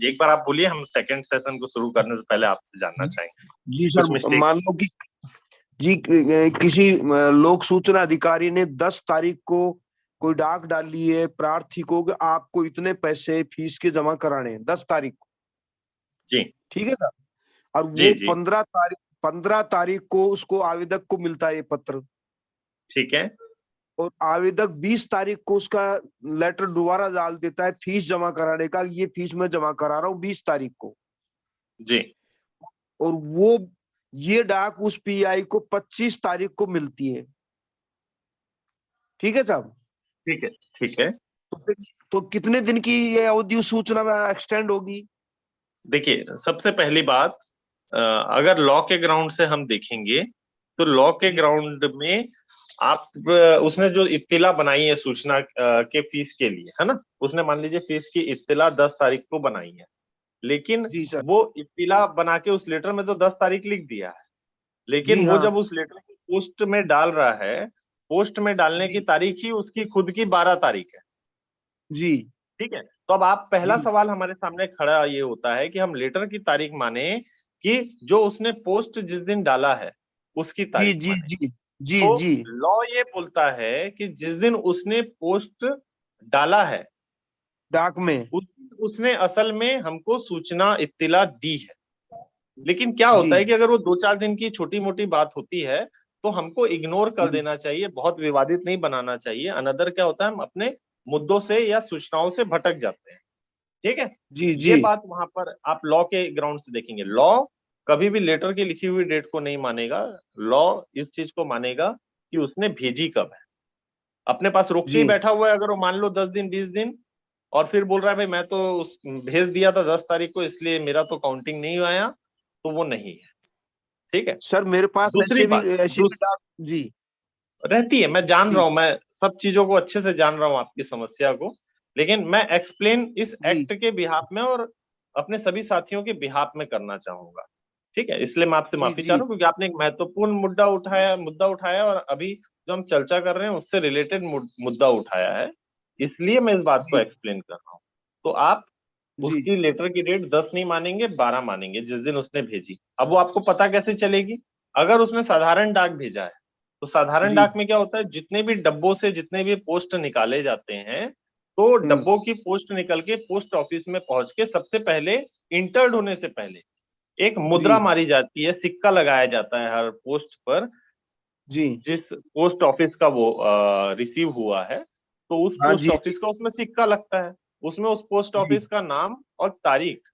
एक बार आप बोलिए, हम सेकंड सेशन को शुरू करने से पहले आपसे जानना चाहेंगे जी कुछ सर, मिस्टेक। मान लो कि जी किसी लोक सूचना अधिकारी ने 10 तारीख को कोई डाक डाली है प्रार्थी को कि आपको इतने पैसे फीस के जमा कराने हैं 10 तारीख को, जी ठीक है सर। और जी वो जी 15 तारीख को उसको आवेदक को मिलता है ये पत्र, ठीक है और आवेदक 20 तारीख को उसका लेटर दोबारा डाल देता है फीस जमा कराने का, ये फीस मैं जमा करा रहा हूँ 20 तारीख को। जी और वो ये डाक उस पीआई को 25 तारीख को मिलती है, ठीक है साहब। ठीक है ठीक है। तो तो कितने दिन की ये अवधि उस सूचना में एक्सटेंड होगी? देखिए, सबसे पहली बात, अगर लॉ के ग्राउंड से हम देखेंगे तो लॉ के जी ग्राउंड में आप उसने जो इत्तिला बनाई है सूचना के फीस के लिए, है ना, उसने मान लीजिए फीस की इत्तिला 10 तारीख को बनाई है, लेकिन जी सर। वो इत्तिला बना के उस लेटर में तो 10 तारीख लिख दिया है, लेकिन जी वो हाँ। जब उस लेटर को पोस्ट में डाल रहा है, पोस्ट में डालने की जी तारीख ही उसकी खुद की 12 तारीख है। जी ठीक है, तो अब आप पहला जी सवाल हमारे सामने खड़ा ये होता है कि हम लेटर की तारीख माने कि जो उसने पोस्ट जिस दिन डाला है उसकी जी तारीख जी माने। जी जी तो जी लॉ ये बोलता है कि जिस दिन उसने पोस्ट डाला है डाक में। उसने असल में हमको सूचना इत्तिला दी है। लेकिन क्या जी होता है कि अगर वो 2-4 दिन की छोटी मोटी बात होती है तो हमको इग्नोर कर जी देना चाहिए, बहुत विवादित नहीं बनाना चाहिए। अनदर क्या होता है, हम अपने मुद्दों से या सूचनाओं से भटक जाते हैं। ठीक है, जी ये जी बात वहां पर आप लॉ के ग्राउंड से देखेंगे। लॉ कभी भी लेटर की लिखी हुई डेट को नहीं मानेगा। लॉ इस चीज को मानेगा कि उसने भेजी कब है। अपने पास रोक के ही जी बैठा हुआ है, अगर वो मान लो 10 दिन 20 दिन, और फिर बोल रहा है भाई मैं तो उस भेज दिया था 10 तारीख को इसलिए मेरा तो काउंटिंग नहीं आया, तो वो नहीं है। ठीक है। सर, मेरे पास दूसरी बात, ऐसे भी डाक। जी रहती है, मैं जान रहा जी हूं, मैं सब चीजों को अच्छे से जान रहा हूं आपकी समस्या को, लेकिन मैं एक्सप्लेन इस जी एक्ट के बिहाफ में और अपने सभी साथियों के बिहाफ में करना चाहूंगा। ठीक है, इसलिए मैं आपसे जी माफी चाह जी रहा हूँ क्योंकि आपने एक महत्वपूर्ण मुद्दा उठाया और अभी जो हम चर्चा कर रहे हैं उससे रिलेटेड मुद्दा उठाया है, इसलिए मैं इस बात को जी एक्सप्लेन कर रहा हूँ। तो आप जी उसकी लेटर की डेट 10 नहीं मानेंगे, 12 मानेंगे, जिस दिन उसने भेजी। अब वो आपको पता कैसे चलेगी? अगर उसने साधारण डाक भेजा है तो साधारण जी डाक में क्या होता है, जितने भी डब्बों से जितने भी पोस्ट निकाले जाते हैं, तो हम्म डब्बों की पोस्ट निकल के पोस्ट ऑफिस में पहुंच के सबसे पहले इंटर्ड होने से पहले एक जी मुद्रा मारी जाती है, सिक्का लगाया जाता है हर पोस्ट पर, जी जिस पोस्ट ऑफिस का वो रिसीव हुआ है। तो उस हाँ पोस्ट जी जी ऑफिस का उसमें सिक्का लगता है, उसमें उस पोस्ट जी ऑफिस का नाम और तारीख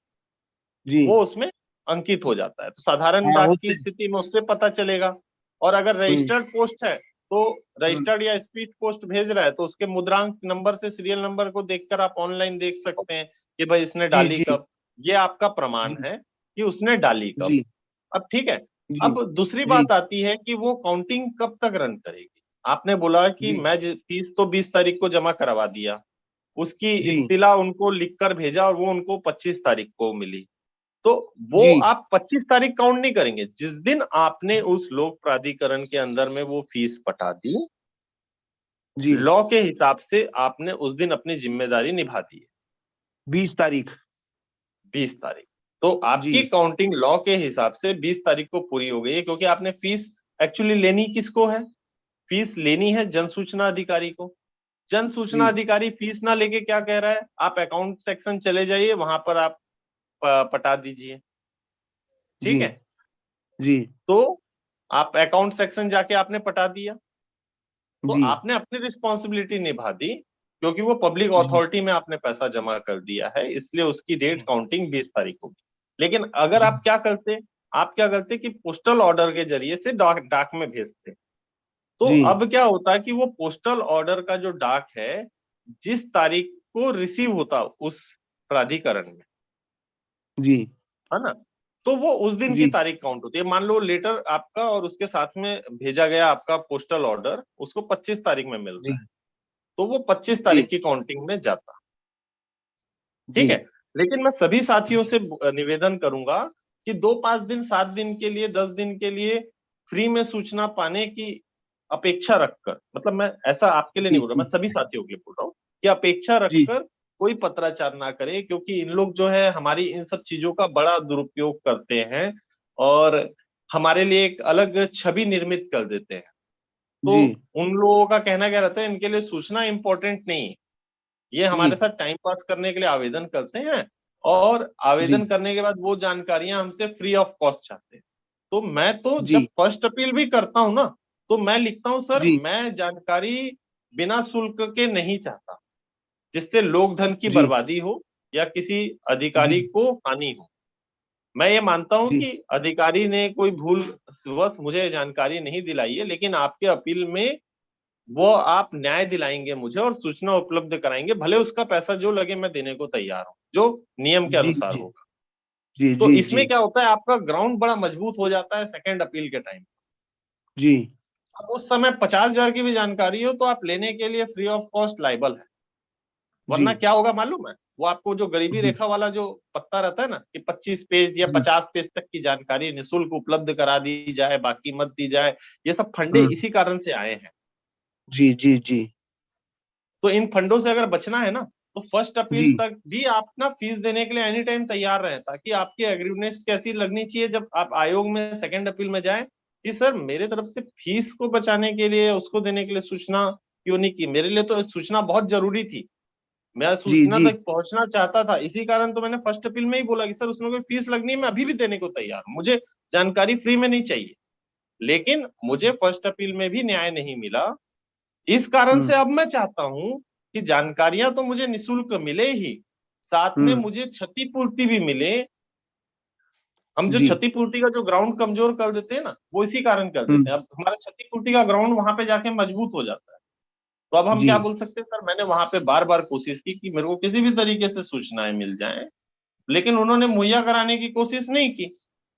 जी वो उसमें अंकित हो जाता है। तो साधारण हाँ डाक की होते। स्थिति में उससे पता चलेगा। और अगर हम्म रजिस्टर्ड पोस्ट है तो हम्म रजिस्टर्ड या स्पीड पोस्ट भेज रहा है तो उसके मुद्रांक नंबर से सीरियल नंबर को देखकर आप ऑनलाइन देख सकते हैं कि भाई इसने जी डाली जी कब। ये आपका प्रमाण जी है कि उसने डाली कब। जी अब ठीक है, जी अब दूसरी जी बात आती है कि वो काउंटिंग कब तक रन करेगी। आपने बोला कि जी मैं फीस तो 20 तारीख को जमा करवा दिया, उसकी जी इत्तिला उनको लिखकर भेजा और वो उनको 25 तारीख को मिली। तो वो जी आप 25 तारीख काउंट नहीं करेंगे, जिस दिन आपने उस लोक प्राधिकरण के अंदर में वो फीस पटा दी, जी लॉ के हिसाब से आपने उस दिन अपनी जिम्मेदारी निभा दी है। 20 तारीख। 20 तारीख, तो जी आपकी काउंटिंग लॉ के हिसाब से 20 तारीख को पूरी हो गई है, क्योंकि आपने फीस एक्चुअली लेनी किसको है? फीस लेनी है जन सूचना अधिकारी को। जन सूचना जी अधिकारी फीस ना लेके क्या कह रहा है, आप अकाउंट सेक्शन चले जाइए, वहां पर आप पटा दीजिए। जी ठीक है, जी तो आप अकाउंट सेक्शन जाके आपने पटा दिया, तो जी आपने अपनी रिस्पॉन्सिबिलिटी निभा दी, क्योंकि वो पब्लिक जी अथॉरिटी में आपने पैसा जमा कर दिया है, इसलिए उसकी डेट जी काउंटिंग 20 तारीख होगी। लेकिन अगर जी आप क्या करते कि पोस्टल ऑर्डर के जरिए से डाक में भेजते, तो जी अब क्या होता है कि वो पोस्टल ऑर्डर का जो डाक है, जिस तारीख को रिसीव होता उस प्राधिकरण में, जी है ना, तो वो उस दिन की जी तारीख काउंट होती है। मान लो लेटर आपका और उसके साथ में भेजा गया आपका पोस्टल ऑर्डर उसको 25 तारीख में मिल रहा जी है, तो वो 25 तारीख जी की काउंटिंग में जाता। जी ठीक है, लेकिन मैं सभी साथियों से निवेदन करूंगा कि 2-5 दिन 7 दिन के लिए 10 दिन के लिए फ्री में सूचना पाने की अपेक्षा रखकर, मतलब मैं ऐसा आपके लिए नहीं जी बोल रहा, मैं जी सभी साथियों के लिए बोल रहा हूँ कि अपेक्षा जी रखकर कोई पत्राचार ना करे, क्योंकि इन लोग जो है हमारी इन सब चीजों का बड़ा दुरुपयोग करते हैं और हमारे लिए एक अलग छवि निर्मित कर देते हैं। तो जी उन लोगों का कहना क्या रहता है, इनके लिए सूचना इंपॉर्टेंट नहीं है, ये जी हमारे साथ टाइम पास करने के लिए आवेदन करते हैं और जी आवेदन करने के बाद वो जानकारियां हमसे फ्री ऑफ कॉस्ट चाहते हैं। तो मैं तो जब जी फर्स्ट अपील भी करता हूं ना, तो मैं लिखता हूं सर जी मैं जानकारी बिना शुल्क के नहीं चाहता, जिससे लोक धन की जी बर्बादी हो या किसी जी अधिकारी को हानि हो। मैं ये मानता हूं जी कि अधिकारी ने कोई भूल वश मुझे जानकारी नहीं दिलाई है, लेकिन आपके अपील में वो आप न्याय दिलाएंगे मुझे और सूचना उपलब्ध कराएंगे, भले उसका पैसा जो लगे मैं देने को तैयार हूं, जो नियम के जी अनुसार जी होगा। जी तो जी जी इसमें क्या होता है, आपका ग्राउंड बड़ा मजबूत हो जाता है सेकंड अपील के टाइम। जी अब उस समय 50,000 की भी जानकारी हो तो आप लेने के लिए फ्री ऑफ कॉस्ट लाइबल है। जी वरना क्या होगा मालूम है, वो आपको जो गरीबी जी रेखा वाला जो पत्ता रहता है ना कि 25 पेज या जी 50 पेज तक की जानकारी निशुल्क उपलब्ध करा दी जाए, बाकी मत दी जाए, ये सब फंडे हम्म इसी कारण से आए हैं। जी जी जी तो इन फंडों से अगर बचना है ना, तो फर्स्ट अपील जी तक भी आप ना फीस देने के लिए एनी टाइम तैयार रहें, ताकि आपकी एग्रीवनेस कैसी लगनी चाहिए जब आप आयोग में सेकंड अपील में जाएं कि सर मेरे तरफ से फीस को बचाने के लिए उसको देने के लिए सूचना क्यों नहीं की, मेरे लिए तो सूचना बहुत जरूरी थी, मैं जी सूचना जी तक पहुंचना चाहता था, इसी कारण तो मैंने फर्स्ट अपील में ही बोला कि सर उसमें कोई फीस लगनी है मैं अभी भी देने को तैयार हूं, मुझे जानकारी फ्री में नहीं चाहिए। लेकिन मुझे फर्स्ट अपील में भी न्याय नहीं मिला, इस कारण हम्म से अब मैं चाहता हूं कि जानकारियां तो मुझे निशुल्क मिले ही, साथ में हम्म मुझे क्षतिपूर्ति भी मिले। हम जो जी क्षतिपूर्ति का जो ग्राउंड कमजोर कर देते हैं ना, वो इसी कारण कर देते हम्म हैं, अब हमारा क्षतिपूर्ति का ग्राउंड वहां पे जाके मजबूत हो जाता है। तो अब हम जी क्या बोल सकते हैं, सर मैंने वहां पे बार बार कोशिश की कि मेरे को किसी भी तरीके से सूचनाएं मिल जाएं, लेकिन उन्होंने मुहैया कराने की कोशिश नहीं की।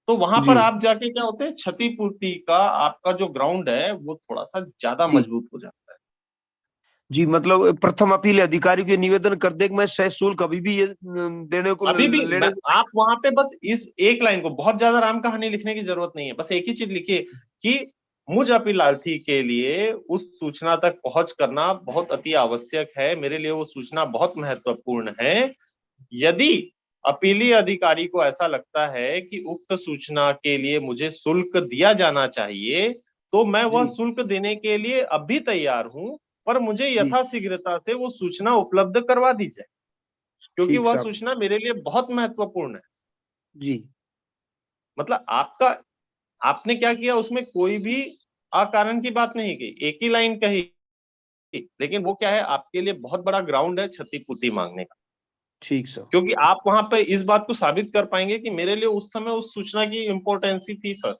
तो वहां जी पर आप जाके क्या होते हैं, क्षतिपूर्ति का आपका जो ग्राउंड है वो थोड़ा सा ज्यादा जी मजबूत हो जाता है। जी मतलब प्रथम अपील अधिकारी को निवेदन कर दे कि मैं शुल्क अभी भी ये देने को अभी भी लेने को आप वहां पे बस इस एक लाइन को, बहुत ज्यादा राम कहानी लिखने की जरूरत नहीं है, बस एक ही चीज लिखिए कि मुझ अपीलार्थी के लिए उस सूचना तक पहुंच करना बहुत अति आवश्यक है, मेरे लिए वो सूचना बहुत महत्वपूर्ण है। यदि अपीली अधिकारी को ऐसा लगता है कि उक्त सूचना के लिए मुझे शुल्क दिया जाना चाहिए, तो मैं वह जी शुल्क देने के लिए अब भी तैयार हूं, पर मुझे जी यथाशीघ्रता से वो सूचना उपलब्ध करवा दी जाए, क्योंकि ठीक वह साहब सूचना मेरे लिए बहुत महत्वपूर्ण है। जी मतलब आपका, आपने क्या किया उसमें कोई भी अकारण की बात नहीं की, एक ही लाइन कही, लेकिन वो क्या है आपके लिए बहुत बड़ा ग्राउंड है क्षतिपूर्ति मांगने का, ठीक सर क्योंकि आप वहां पे इस बात को साबित कर पाएंगे कि मेरे लिए उस समय उस सूचना की इंपॉर्टेंसी थी सर,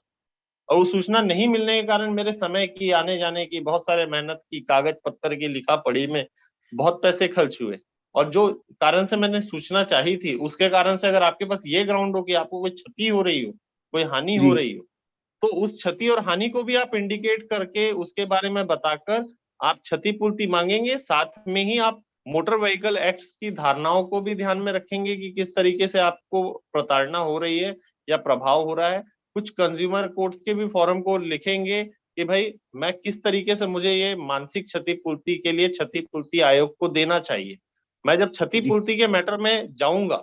और वो सूचना नहीं मिलने के कारण मेरे समय की, आने जाने की, बहुत सारे मेहनत की, कागज पत्थर की लिखा पढ़ी में बहुत पैसे खर्च हुए, और जो कारण से मैंने सूचना चाहिए थी उसके कारण से अगर आपके पास ये ग्राउंड हो कि आपको कोई क्षति हो रही हो, कोई हानि हो जी रही हो, तो उस क्षति और हानि को भी आप इंडिकेट करके उसके बारे में बताकर आप क्षतिपूर्ति मांगेंगे, साथ में ही आप मोटर व्हीकल एक्ट की धारणाओं को भी ध्यान में रखेंगे कि किस तरीके से आपको प्रताड़ना हो रही है या प्रभाव हो रहा है। कुछ कंज्यूमर कोर्ट के भी फॉर्म को लिखेंगे कि भाई मैं किस तरीके से मुझे ये मानसिक क्षतिपूर्ति के लिए क्षतिपूर्ति आयोग को देना चाहिए। मैं जब जी क्षतिपूर्ति के मैटर में जाऊंगा,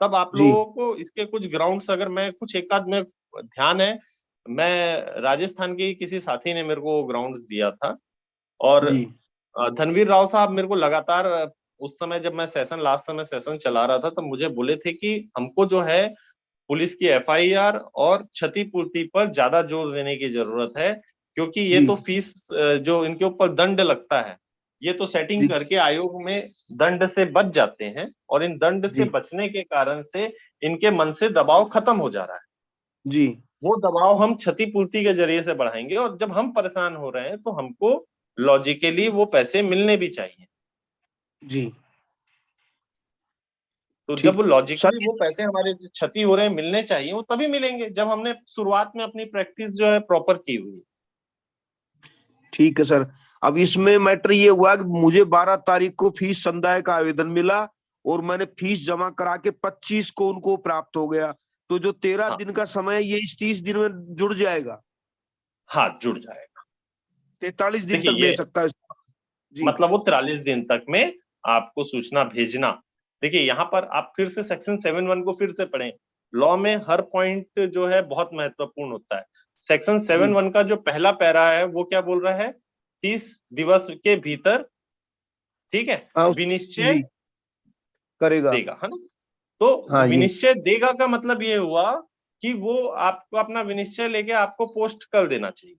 तब आप जी लोगों को इसके कुछ ग्राउंड्स, अगर मैं कुछ एक आध में ध्यान है, मैं राजस्थान के किसी साथी ने मेरे को ग्राउंड्स दिया था, और जी धनवीर राव साहब मेरे को लगातार उस समय जब मैं सेशन, लास्ट समय सेशन चला रहा था, तब मुझे बोले थे कि हमको जो है पुलिस की एफआईआर और क्षतिपूर्ति पर ज्यादा जोर देने की जरूरत है, क्योंकि ये जी तो फीस जो इनके ऊपर दंड लगता है, ये तो सेटिंग जी करके आयोग में दंड से बच जाते हैं, और इन दंड से जी बचने के कारण से इनके मन से दबाव खत्म हो जा रहा है। जी वो दबाव हम क्षतिपूर्ति के जरिए से बढ़ाएंगे, और जब हम परेशान हो रहे हैं तो हमको लॉजिकली वो पैसे मिलने भी चाहिए। जी तो जब ठीक वो लॉजिकली सर वो पैसे हमारे जो क्षति हो रहे हैं मिलने चाहिए, वो तभी मिलेंगे जब हमने शुरुआत में अपनी प्रैक्टिस जो है प्रॉपर की हुई है। ठीक है सर अब इसमें मैटर ये हुआ कि मुझे 12 तारीख को फीस संदाय का आवेदन मिला और मैंने फीस जमा करा के 25 को उनको प्राप्त हो गया तो जो 13 हाँ, दिन का समय है, ये इस 30 दिन में जुड़ जाएगा हाँ जुड़ जाएगा। 43 दिन देखिए तक दे ये सकता है जी मतलब वो 43 दिन तक में आपको सूचना भेजना, देखिए यहाँ पर आप फिर से सेक्शन 7(1) को फिर से पढ़ें। लॉ में हर पॉइंट जो है बहुत महत्वपूर्ण होता है। सेक्शन 7(1) का जो पहला पैरा है वो क्या बोल रहा है, 30 दिवस के भीतर, ठीक है, विनिश्चय करेगा, देगा, है ना। तो हाँ ये विनिश्चय देगा का मतलब ये हुआ कि वो आपको अपना विनिश्चय लेके आपको पोस्ट कर देना चाहिए,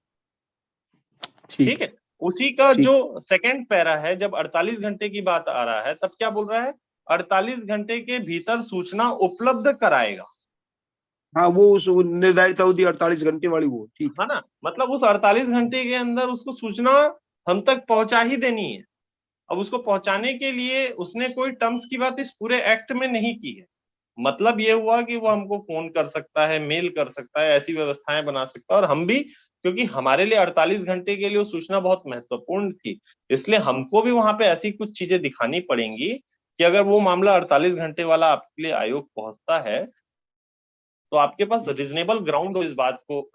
ठीक है। उसी का ठीक। जो सेकंड पैरा है, जब 48 घंटे की बात आ रहा है, तब क्या बोल रहा है, 48 घंटे के भीतर सूचना उपलब्ध कराएगा। हाँ वो उस निर्धारित अवधि 48 घंटे वाली वो, ठीक है ना, मतलब उस 48 घंटे के अंदर उसको सूचना हम तक पहुंचा ही देनी है। अब उसको पहुंचाने के लिए उसने कोई टर्म्स की बात इस पूरे एक्ट में नहीं की है। मतलब ये हुआ कि वो हमको फोन कर सकता है, मेल कर सकता है, ऐसी व्यवस्थाएं बना सकता है। और हम भी, क्योंकि हमारे लिए 48 घंटे के लिए वो सूचना बहुत महत्वपूर्ण थी, इसलिए हमको भी वहां पे ऐसी कुछ चीजें दिखानी पड़ेंगी कि अगर वो मामला 48 घंटे वाला आपके लिए आयोग पहुंचता है तो आपके पास रीजनेबल ग्राउंड हो इस बात को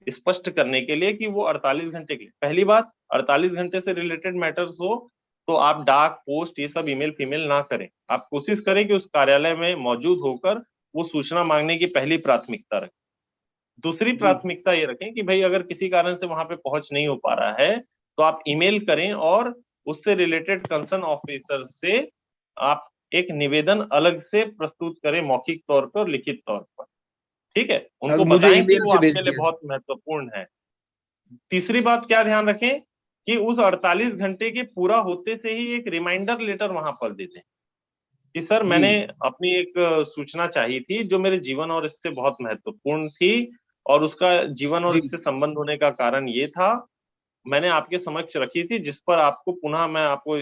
स्पष्ट करने के लिए कि वो 48 घंटे के लिए। पहली बात, 48 घंटे से रिलेटेड मैटर्स हो तो आप डाक, पोस्ट, ये सब ईमेल फीमेल ना करें। आप कोशिश करें कि उस कार्यालय में मौजूद होकर वो सूचना मांगने की पहली प्राथमिकता रखें। दूसरी प्राथमिकता ये रखें कि भाई अगर किसी कारण से वहां पे पहुंच नहीं हो पा रहा है तो आप ईमेल करें और उससे रिलेटेड कंसर्न ऑफिसर से आप एक निवेदन अलग से प्रस्तुत करें, मौखिक तौर पर और लिखित तौर पर, ठीक है। उनको मुझे बताएं कि ईमेल वो से भेज आपके लिए दिया। बहुत महत्वपूर्ण है। तीसरी बात क्या ध्यान रखें कि उस 48 घंटे के पूरा होते से ही एक रिमाइंडर लेटर वहां पर दे दें कि सर जी मैंने अपनी एक सूचना चाहिए थी जो मेरे जीवन और इससे बहुत महत्वपूर्ण थी, और उसका जीवन और जी इससे संबंध होने का कारण ये था, मैंने आपके समक्ष रखी थी, जिस पर आपको पुनः मैं आपको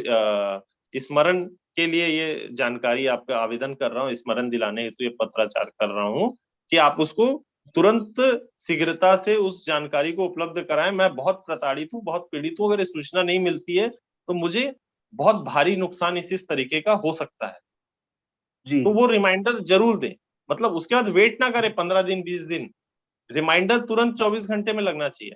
स्मरण के लिए ये जानकारी आपका आवेदन कर रहा हूँ, स्मरण दिलाने हेतु ये पत्राचार कर रहा हूँ कि आप उसको तुरंत शीघ्रता से उस जानकारी को उपलब्ध कराएं। मैं बहुत प्रताड़ित हूँ, बहुत पीड़ित हूँ, अगर ये सूचना नहीं मिलती है तो मुझे बहुत भारी नुकसान इस तरीके का हो सकता है। जी तो वो रिमाइंडर जरूर दें, मतलब उसके बाद वेट ना करें 15 दिन 20 दिन, रिमाइंडर तुरंत 24 घंटे में लगना चाहिए,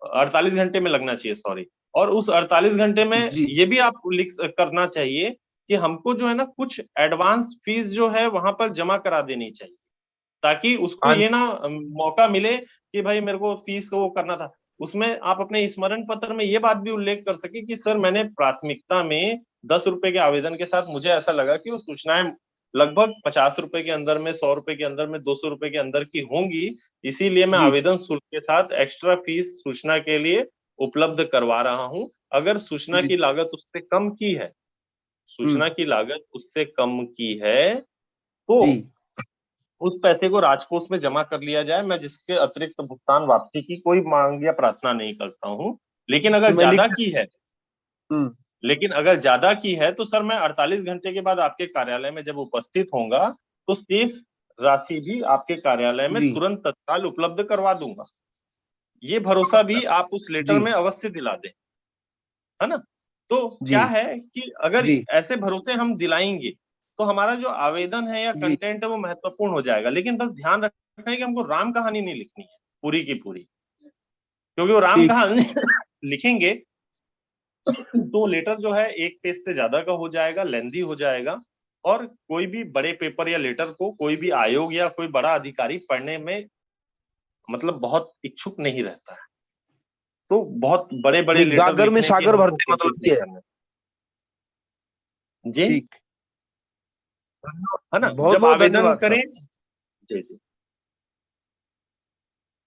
48 घंटे में लगना चाहिए, सॉरी। और उस 48 घंटे में जी ये भी आप लिख करना चाहिए कि हमको जो है ना कुछ एडवांस फीस जो है वहां पर जमा करा देनी चाहिए, ताकि उसको हाँ ये ना मौका मिले कि भाई मेरे को फीस को वो करना था। उसमें आप अपने स्मरण पत्र में ये बात भी उल्लेख कर सके कि सर मैंने प्राथमिकता में 10 रुपए के आवेदन के साथ मुझे ऐसा लगा कि वो सूचनाएं लगभग 50 रुपए के अंदर में, 100 रुपए के अंदर में, 200 रुपए के अंदर की होंगी, इसीलिए मैं जी आवेदन शुल्क के साथ एक्स्ट्रा फीस सूचना के लिए उपलब्ध करवा रहा हूं। अगर सूचना जी की लागत उससे कम की है, सूचना की लागत उससे कम की है तो जी उस पैसे को राजकोष में जमा कर लिया जाए। मैं जिसके अतिरिक्त भुगतान वापसी की कोई मांग या प्रार्थना नहीं करता हूँ। लेकिन तो अगर मैं लिख। ज्यादा की है, लेकिन अगर ज्यादा की है तो सर मैं 48 घंटे के बाद आपके कार्यालय में जब उपस्थित होऊंगा तो शेष राशि भी आपके कार्यालय में जी तुरंत तत्काल उपलब्ध करवा दूंगा। ये भरोसा भी आप उस लेटर जी में अवश्य दिला दें, है ना। तो जी क्या है कि अगर जी ऐसे भरोसे हम दिलाएंगे तो हमारा जो आवेदन है या जी कंटेंट है वो महत्वपूर्ण हो जाएगा। लेकिन बस ध्यान रखना है कि हमको राम कहानी नहीं लिखनी है पूरी की पूरी, क्योंकि वो राम ठीक कहानी लिखेंगे तो लेटर जो है एक पेज से ज्यादा का हो जाएगा, लेंदी हो जाएगा, और कोई भी बड़े पेपर या लेटर को कोई भी आयोग या कोई बड़ा अधिकारी पढ़ने में मतलब बहुत इच्छुक नहीं रहता है। तो बहुत बड़े बड़े नहीं, लेटर गागर में लिखने की सागर हमको भरते कोशिश मतलब नहीं ये है। करना जी, ठीक, है ना। बहुत जब बहुत आवेदन धन्यवाद सर। करें, जी जी,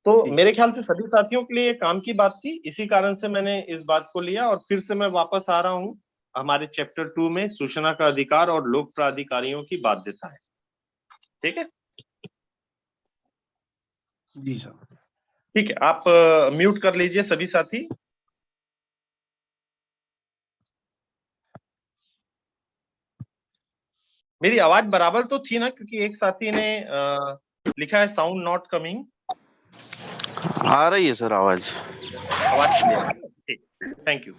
तो ठीक, मेरे ख्याल से सभी साथियों के लिए ये काम की बात थी, इसी कारण से मैंने इस बात को लिया और फिर से मैं वापस आ रहा हूँ हमारे चैप्टर 2 में सूचना का अधिकार और लोक प्राधिकारियों की बाध्यता है, ठीक है। जी सर। ठीक है, आप म्यूट कर लीजिए सभी साथी। मेरी आवाज बराबर तो थी ना, क्योंकि एक साथी ने लिखा है साउंड नॉट कमिंग। आ रही है सर आवाज। आवाज क्लियर है, ठीक, थैंक यू।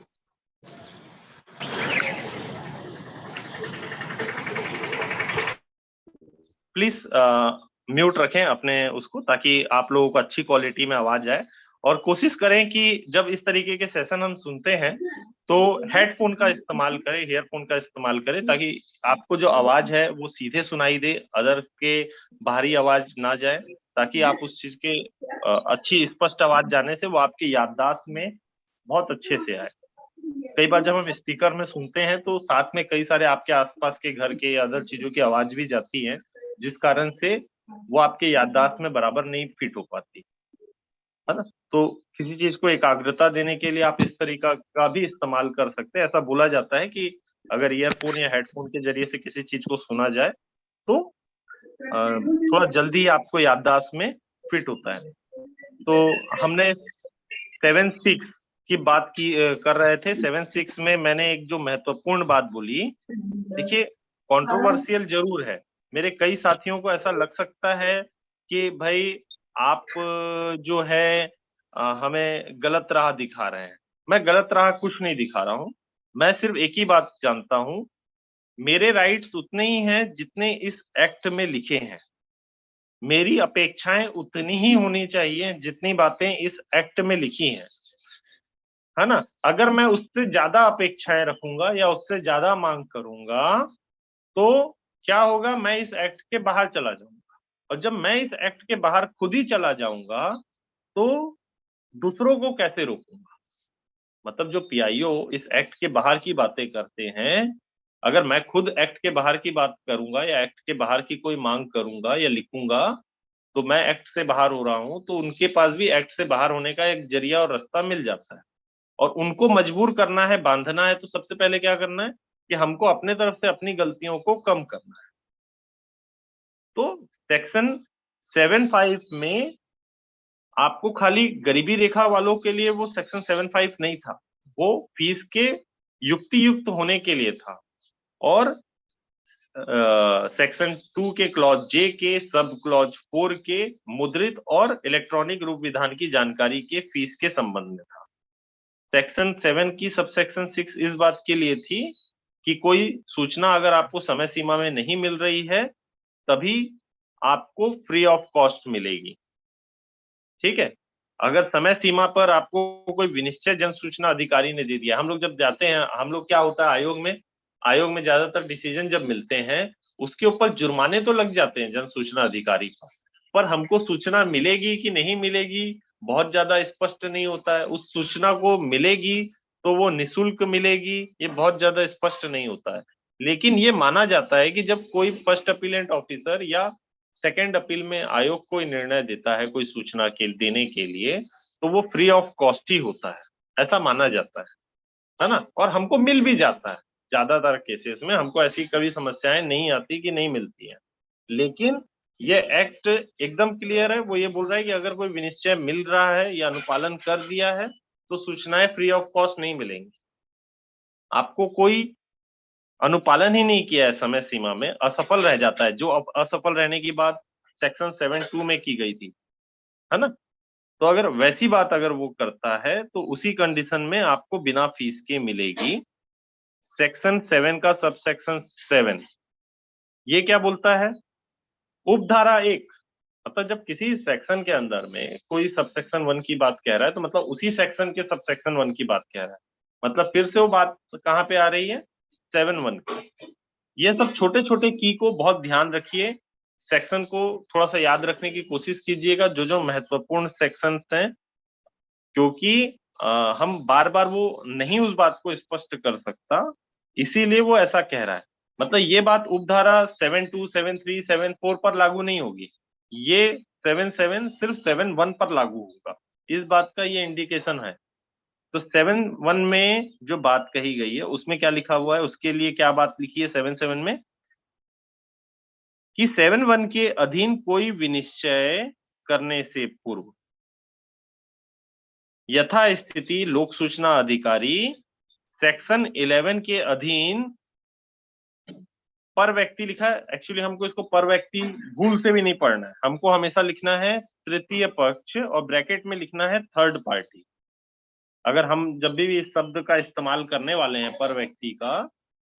प्लीज म्यूट रखें अपने उसको, ताकि आप लोगों को अच्छी क्वालिटी में आवाज आए। और कोशिश करें कि जब इस तरीके के सेशन हम सुनते हैं तो हेडफोन का इस्तेमाल करें, ईयरफोन का इस्तेमाल करें, ताकि आपको जो आवाज है वो सीधे सुनाई दे, अदर के बाहरी आवाज ना जाए, ताकि आप उस चीज के अच्छी स्पष्ट आवाज जाने से वो आपकी याददाश्त में बहुत अच्छे से आए। कई बार जब हम स्पीकर में सुनते हैं तो साथ में कई सारे आपके आसपास के घर के या अदर चीजों की आवाज भी जाती है, जिस कारण से वो आपके याददाश्त में बराबर नहीं फिट हो पाती है ना। तो किसी चीज को एकाग्रता देने के लिए आप इस तरीका का भी इस्तेमाल कर सकते हैं। ऐसा बोला जाता है कि अगर ईयरफोन या हेडफोन के जरिए से किसी चीज को सुना जाए तो थोड़ा जल्दी आपको याददाश्त में फिट होता है। तो हमने 7-6 की बात की कर रहे थे। 7-6 में मैंने एक जो महत्वपूर्ण बात बोली, देखिए कंट्रोवर्शियल जरूर है, मेरे कई साथियों को ऐसा लग सकता है कि भाई आप जो है हमें गलत राह दिखा रहे हैं। मैं गलत राह कुछ नहीं दिखा रहा हूं, मैं सिर्फ एक ही बात जानता हूं, मेरे राइट्स उतने ही हैं जितने इस एक्ट में लिखे हैं, मेरी अपेक्षाएं उतनी ही होनी चाहिए जितनी बातें इस एक्ट में लिखी हैं, है ना। अगर मैं उससे ज्यादा अपेक्षाएं रखूंगा या उससे ज्यादा मांग करूंगा तो क्या होगा, मैं इस एक्ट के बाहर चला जाऊंगा, और जब मैं इस एक्ट के बाहर खुद ही चला जाऊंगा तो दूसरों को कैसे रोकूंगा। मतलब जो पीआईओ इस एक्ट के बाहर की बातें करते हैं, अगर मैं खुद एक्ट के बाहर की बात करूंगा या एक्ट के बाहर की कोई मांग करूंगा या लिखूंगा तो मैं एक्ट से बाहर हो रहा हूं, तो उनके पास भी एक्ट से बाहर होने का एक जरिया और रास्ता मिल जाता है। और उनको मजबूर करना है, बांधना है, तो सबसे पहले क्या करना है कि हमको अपने तरफ से अपनी गलतियों को कम करना है। तो सेक्शन 7(5) में आपको खाली गरीबी रेखा वालों के लिए वो सेक्शन 7(5) नहीं था, वो फीस के युक्ति युक्त होने के लिए था। और सेक्शन 2 के क्लॉज जे के सब क्लॉज 4 के मुद्रित और इलेक्ट्रॉनिक रूप विधान की जानकारी के फीस के संबंध में था। सेक्शन 7 की सबसेक्शन 6 इस बात के लिए थी कि कोई सूचना अगर आपको समय सीमा में नहीं मिल रही है तभी आपको फ्री ऑफ कॉस्ट मिलेगी, ठीक है। अगर समय सीमा पर आपको कोई विनिश्चय जन सूचना अधिकारी ने दे दिया, हम लोग जब जाते हैं, हम लोग क्या होता है आयोग में ज्यादातर डिसीजन जब मिलते हैं उसके ऊपर जुर्माने तो लग जाते हैं जन सूचना अधिकारी पर हमको सूचना मिलेगी कि नहीं मिलेगी बहुत ज्यादा स्पष्ट नहीं होता है। उस सूचना को मिलेगी तो वो निशुल्क मिलेगी, ये बहुत ज्यादा स्पष्ट नहीं होता है। लेकिन ये माना जाता है कि जब कोई फर्स्ट अपीलेंट ऑफिसर या सेकेंड अपील में आयोग कोई निर्णय देता है कोई सूचना के देने के लिए, तो वो फ्री ऑफ कॉस्ट ही होता है, ऐसा माना जाता है ना। और हमको मिल भी जाता है, ज्यादातर केसेस में हमको ऐसी कभी समस्याएं नहीं आती कि नहीं मिलती है। लेकिन ये एक्ट एकदम क्लियर है, वो ये बोल रहा है कि अगर कोई विनिश्चय मिल रहा है या अनुपालन कर दिया है तो सूचनाएं फ्री ऑफ कॉस्ट नहीं मिलेंगी। आपको कोई अनुपालन ही नहीं किया है समय सीमा में, असफल रह जाता है, जो असफल रहने की बात सेक्शन 7(2) में की गई थी, है ना। तो अगर वैसी बात अगर वो करता है तो उसी कंडीशन में आपको बिना फीस के मिलेगी। सेक्शन 7 का सबसेक्शन 7 ये क्या बोलता है, उपधारा 1, मतलब जब किसी सेक्शन के अंदर में कोई सबसेक्शन 1 की बात कह रहा है तो मतलब उसी सेक्शन के सबसेक्शन 1 की बात कह रहा है, मतलब फिर से वो बात कहाँ पे आ रही है, 7(1) की। ये सब छोटे छोटे की को बहुत ध्यान रखिए, सेक्शन को थोड़ा सा याद रखने की कोशिश कीजिएगा, जो महत्वपूर्ण सेक्शन हैं, क्योंकि हम बार बार वो नहीं उस बात को स्पष्ट कर सकता, इसीलिए वो ऐसा कह रहा है। मतलब ये बात उपधारा 7(2), 7(3), 7(4) पर लागू नहीं होगी, ये 7(7) सिर्फ 7(1) पर लागू होगा, इस बात का ये इंडिकेशन है। तो 7(1) में जो बात कही गई है उसमें क्या लिखा हुआ है, उसके लिए क्या बात लिखी है 7(7) में कि 7(1) के अधीन कोई विनिश्चय करने से पूर्व यथा स्थिति लोक सूचना अधिकारी सेक्शन 11 के अधीन पर व्यक्ति लिखा है, एक्चुअली हमको इसको पर व्यक्ति भूल से भी नहीं पढ़ना है, हमको हमेशा लिखना है तृतीय पक्ष और ब्रैकेट में लिखना है थर्ड पार्टी। अगर हम जब भी इस शब्द का इस्तेमाल करने वाले हैं पर व्यक्ति का,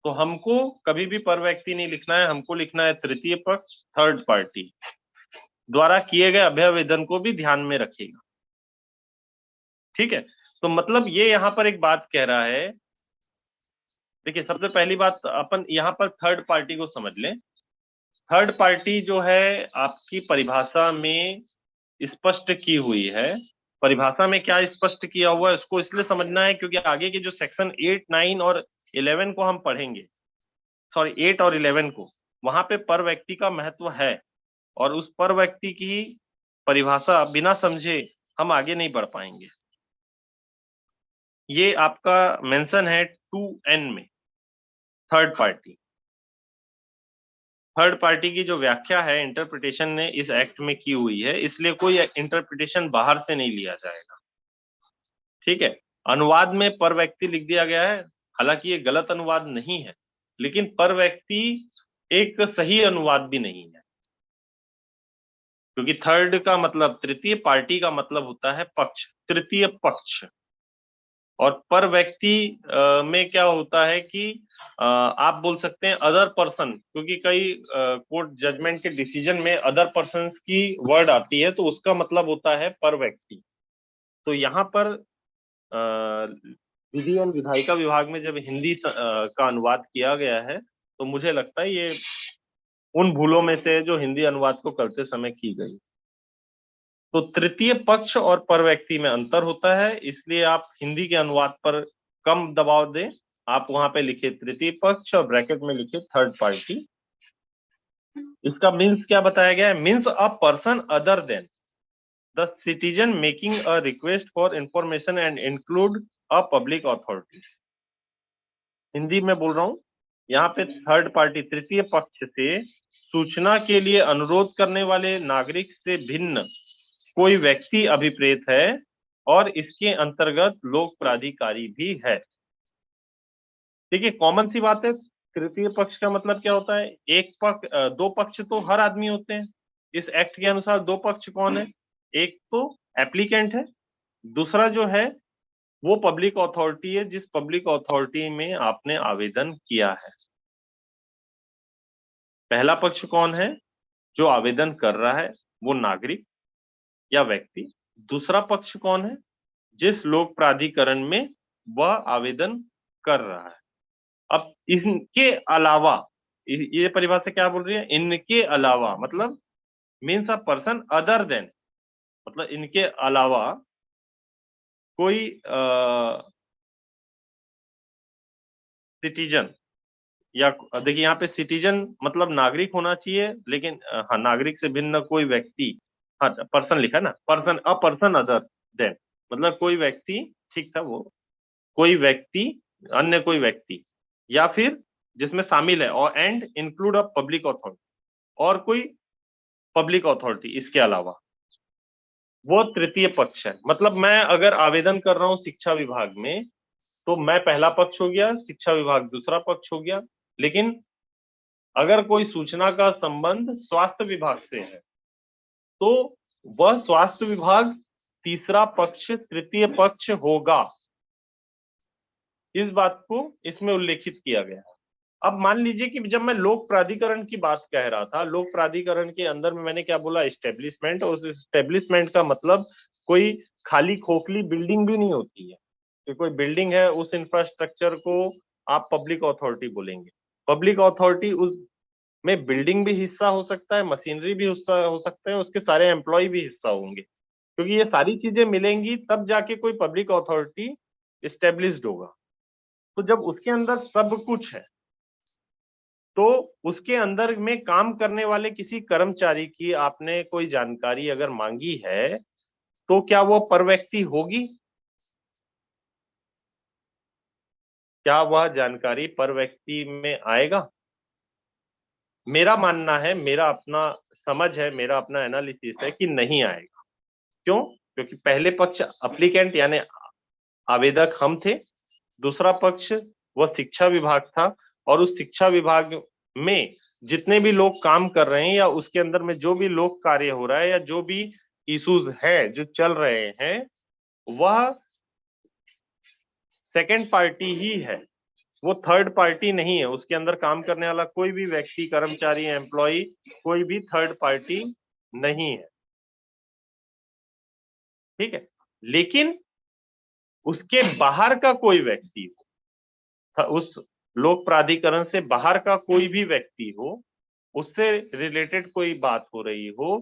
तो हमको कभी भी पर व्यक्ति नहीं लिखना है, हमको लिखना है तृतीय पक्ष थर्ड पार्टी द्वारा किए गए अभ्यावेदन को भी ध्यान में रखिएगा। ठीक है, तो मतलब ये यहाँ पर एक बात कह रहा है। देखिए, सबसे पहली बात अपन यहाँ पर थर्ड पार्टी को समझ लें। थर्ड पार्टी जो है आपकी परिभाषा में स्पष्ट की हुई है। परिभाषा में क्या स्पष्ट किया हुआ है उसको इसलिए समझना है क्योंकि आगे के जो सेक्शन 8, 9 और 11 को हम पढ़ेंगे, सॉरी 8 और 11 को, वहां पे पर व्यक्ति का महत्व है और उस पर व्यक्ति की परिभाषा बिना समझे हम आगे नहीं बढ़ पाएंगे। ये आपका मेंशन है 2N में, थर्ड पार्टी। थर्ड पार्टी की जो व्याख्या है इंटरप्रिटेशन ने इस एक्ट में की हुई है, इसलिए कोई इंटरप्रिटेशन बाहर से नहीं लिया जाएगा। ठीक है, अनुवाद में पर व्यक्ति लिख दिया गया है, हालांकि ये गलत अनुवाद नहीं है, लेकिन पर व्यक्ति एक सही अनुवाद भी नहीं है, क्योंकि थर्ड का मतलब तृतीय, पार्टी का मतलब होता है पक्ष, तृतीय पक्ष। और पर व्यक्ति में क्या होता है कि आप बोल सकते हैं अदर पर्सन, क्योंकि कई कोर्ट जजमेंट के डिसीजन में अदर पर्सन्स की वर्ड आती है, तो उसका मतलब होता है पर व्यक्ति। तो यहाँ पर विधि एवं विधायिका विभाग में जब हिंदी का अनुवाद किया गया है, तो मुझे लगता है ये उन भूलों में से जो हिंदी अनुवाद को करते समय की गई। तो तृतीय पक्ष और पर व्यक्ति में अंतर होता है, इसलिए आप हिंदी के अनुवाद पर कम दबाव दें। आप वहां पे लिखे तृतीय पक्ष और ब्रैकेट में लिखे थर्ड पार्टी। इसका मीन्स क्या बताया गया है? Means a person other than the citizen making a request for information and include a public authority. Hindi में बोल रहा हूं, यहाँ पे थर्ड पार्टी तृतीय पक्ष से सूचना के लिए अनुरोध करने वाले नागरिक से भिन्न कोई व्यक्ति अभिप्रेत है और इसके अंतर्गत लोक प्राधिकारी भी है। देखिए, कॉमन सी बात है, तृतीय पक्ष का मतलब क्या होता है? दो पक्ष तो हर आदमी होते हैं। इस एक्ट के अनुसार दो पक्ष कौन है? एक तो एप्लीकेंट है, दूसरा जो है वो पब्लिक अथॉरिटी है जिस पब्लिक अथॉरिटी में आपने आवेदन किया है। पहला पक्ष कौन है? जो आवेदन कर रहा है वो नागरिक या व्यक्ति। दूसरा पक्ष कौन है? जिस लोक प्राधिकरण में वह आवेदन कर रहा है। अब इनके अलावा, ये परिभाषा क्या बोल रही है? इनके अलावा मतलब means a person other than, मतलब इनके अलावा कोई सिटीजन, या देखिए यहाँ पे सिटीजन मतलब नागरिक होना चाहिए, लेकिन हाँ, नागरिक से भिन्न कोई व्यक्ति, हाँ पर्सन लिखा ना, person a person other than, मतलब कोई व्यक्ति, ठीक था वो, कोई व्यक्ति, अन्य कोई व्यक्ति, या फिर जिसमें शामिल है, और and include a public authority, और कोई पब्लिक अथॉरिटी इसके अलावा, वो तृतीय पक्ष है। मतलब मैं अगर आवेदन कर रहा हूँ शिक्षा विभाग में, तो मैं पहला पक्ष हो गया, शिक्षा विभाग दूसरा पक्ष हो गया। लेकिन अगर कोई सूचना का संबंध स्वास्थ्य विभाग से है, तो वह स्वास्थ्य विभाग तीसरा पक्ष, तृतीय पक्ष होगा। इस बात को इसमें उल्लेखित किया गया है। अब मान लीजिए कि जब मैं लोक प्राधिकरण की बात कह रहा था, लोक प्राधिकरण के अंदर में मैंने क्या बोला? एस्टेब्लिशमेंट। और उस एस्टेब्लिशमेंट का मतलब कोई खाली खोखली बिल्डिंग भी नहीं होती है कि कोई बिल्डिंग है, उस इंफ्रास्ट्रक्चर को आप पब्लिक अथॉरिटी बोलेंगे। पब्लिक अथॉरिटी उस में बिल्डिंग भी हिस्सा हो सकता है, मशीनरी भी हिस्सा हो सकते हैं, उसके सारे एम्प्लॉय भी हिस्सा होंगे, क्योंकि ये सारी चीजें मिलेंगी तब जाके कोई पब्लिक अथॉरिटी एस्टेब्लिश्ड होगा। तो जब उसके अंदर सब कुछ है, तो उसके अंदर में काम करने वाले किसी कर्मचारी की आपने कोई जानकारी अगर मांगी है, तो क्या वो पर व्यक्ति होगी? क्या वह जानकारी पर व्यक्ति में आएगा? मेरा मानना है, मेरा अपना समझ है, मेरा अपना एनालिसिस है कि नहीं आएगा। क्यों? क्योंकि पहले पक्ष एप्लीकेंट यानी आवेदक हम थे, दूसरा पक्ष वह शिक्षा विभाग था, और उस शिक्षा विभाग में जितने भी लोग काम कर रहे हैं, या उसके अंदर में जो भी लोक कार्य हो रहा है, या जो भी इश्यूज है जो चल रहे हैं, वह सेकंड पार्टी ही है, वो थर्ड पार्टी नहीं है। उसके अंदर काम करने वाला कोई भी व्यक्ति, कर्मचारी, एम्प्लॉय, कोई भी थर्ड पार्टी नहीं है। ठीक है, लेकिन उसके बाहर का कोई व्यक्ति हो, उस लोक प्राधिकरण से बाहर का कोई भी व्यक्ति हो, उससे रिलेटेड कोई बात हो रही हो,